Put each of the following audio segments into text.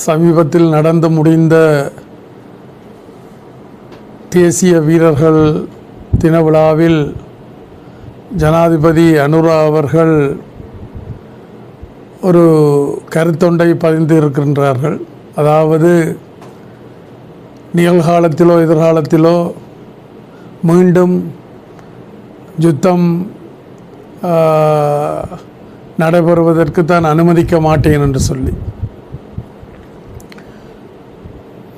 சமீபத்தில் நடந்து முடிந்த தேசிய வீரர்கள் தின விழாவில் ஜனாதிபதி அனுரா அவர்கள் ஒரு கருத்தொண்டை பதிந்து இருக்கின்றார்கள். அதாவது நிகழ்காலத்திலோ எதிர்காலத்திலோ மீண்டும் யுத்தம் நடைபெறுவதற்கு தான் அனுமதிக்க மாட்டேன் என்று சொல்லி.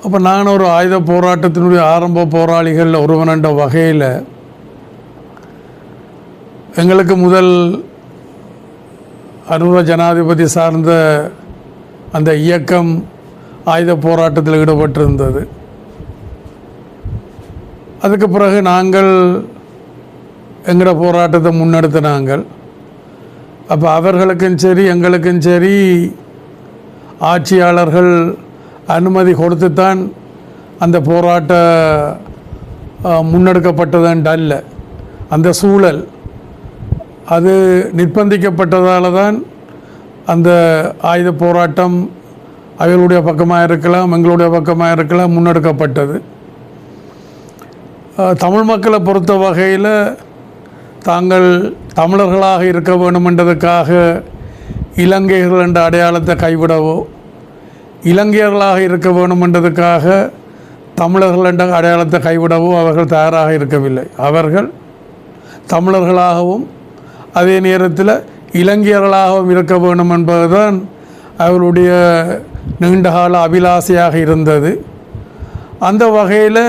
அப்போ நான் ஒரு ஆயுத போராட்டத்தினுடைய ஆரம்ப போராளிகள் ஒருவன் என்ற வகையில் எங்களுக்கு முதல் அனுர ஜனாதிபதி சார்ந்த அந்த இயக்கம் ஆயுத போராட்டத்தில் ஈடுபட்டிருந்தது. அதுக்கு பிறகு நாங்கள் எங்களோட போராட்டத்தை முன்னெடுத்தினாங்கள். அப்போ அவர்களுக்கும் சரி எங்களுக்கும் சரி ஆட்சியாளர்கள் அனுமதி கொடுத்துத்தான் அந்த போராட்ட முன்னெடுக்கப்பட்டதுண்டு அல்ல. அந்த சூழல் அது நிர்பந்திக்கப்பட்டதால் தான் அந்த ஆயுத போராட்டம் அவர்களுடைய பக்கமாக இருக்கலாம் எங்களுடைய பக்கமாக இருக்கலாம் முன்னெடுக்கப்பட்டது. தமிழ் மக்களை பொறுத்த வகையில் தாங்கள் தமிழர்களாக இருக்க வேண்டுமென்றதுக்காக இலங்கையர்கள் என்ற அடையாளத்தை கைவிடவோ இலங்கையர்களாக இருக்க வேண்டுமென்றதுக்காக தமிழர்கள் என்ற அடையாளத்தை கைவிடவோ அவர்கள் தயாராக இருக்கவில்லை. அவர்கள் தமிழர்களாகவும் அதே நேரத்தில் இலங்கையர்களாகவும் இருக்க வேண்டும் என்பதுதான் அவர்களுடைய நீண்டகால அபிலாசையாக இருந்தது. அந்த வகையில்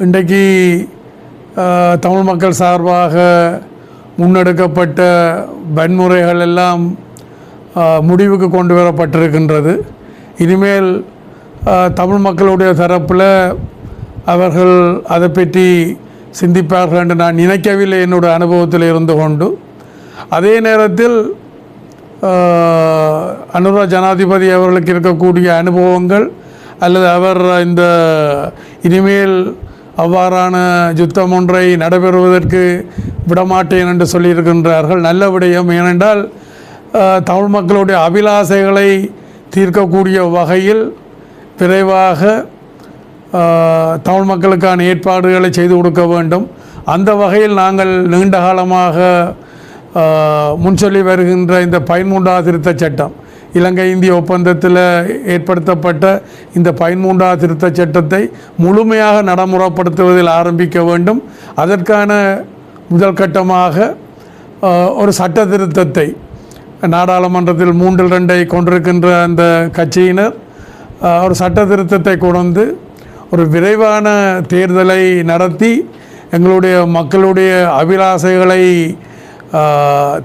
இன்றைக்கு தமிழ் மக்கள் சார்பாக முன்னெடுக்கப்பட்ட வன்முறைகள் எல்லாம் முடிவுக்கு கொண்டு வரப்பட்டிருக்கின்றது. இனிமேல் தமிழ் மக்களுடைய தரப்பில் அவர்கள் அதை பற்றி சிந்திப்பார்கள் என்று நான் நினைக்கவில்லை என்னுடைய அனுபவத்தில் இருந்து கொண்டு. அதே நேரத்தில் அனுரா ஜனாதிபதி அவர்களுக்கு இருக்கக்கூடிய அனுபவங்கள் அல்லது அவர் இந்த இனிமேல் அவ்வாறான யுத்தம் ஒன்றை நடைபெறுவதற்கு விடமாட்டேன் என்று சொல்லியிருக்கின்றார்கள். நல்ல விடயம். ஏனென்றால் தமிழ் மக்களுடைய அபிலாசைகளை தீர்க்கக்கூடிய வகையில் விரைவாக தமிழ் மக்களுக்கான ஏற்பாடுகளை செய்து கொடுக்க வேண்டும். அந்த வகையில் நாங்கள் நீண்ட காலமாக முன்சொல்லி வருகின்ற இந்த 13வது திருத்தச் சட்டம், இலங்கை இந்திய ஒப்பந்தத்தில் ஏற்படுத்தப்பட்ட இந்த 13வது திருத்தச் சட்டத்தை முழுமையாக நடைமுறைப்படுத்துவதில் ஆரம்பிக்க வேண்டும். அதற்கான முதல் கட்டமாக ஒரு சட்ட திருத்தத்தை நாடாளுமன்றத்தில் 3/2 கொண்டிருக்கின்ற அந்த கட்சியினர் ஒரு சட்ட திருத்தத்தை கொண்டு ஒரு விரைவான தேர்தலை நடத்தி எங்களுடைய மக்களுடைய அபிலாசைகளை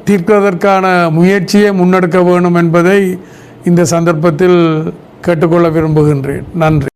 தீர்ப்பதற்கான முயற்சியை முன்னெடுக்க வேண்டும் என்பதை இந்த சந்தர்ப்பத்தில் கேட்டுக்கொள்ள விரும்புகின்றேன். நன்றி.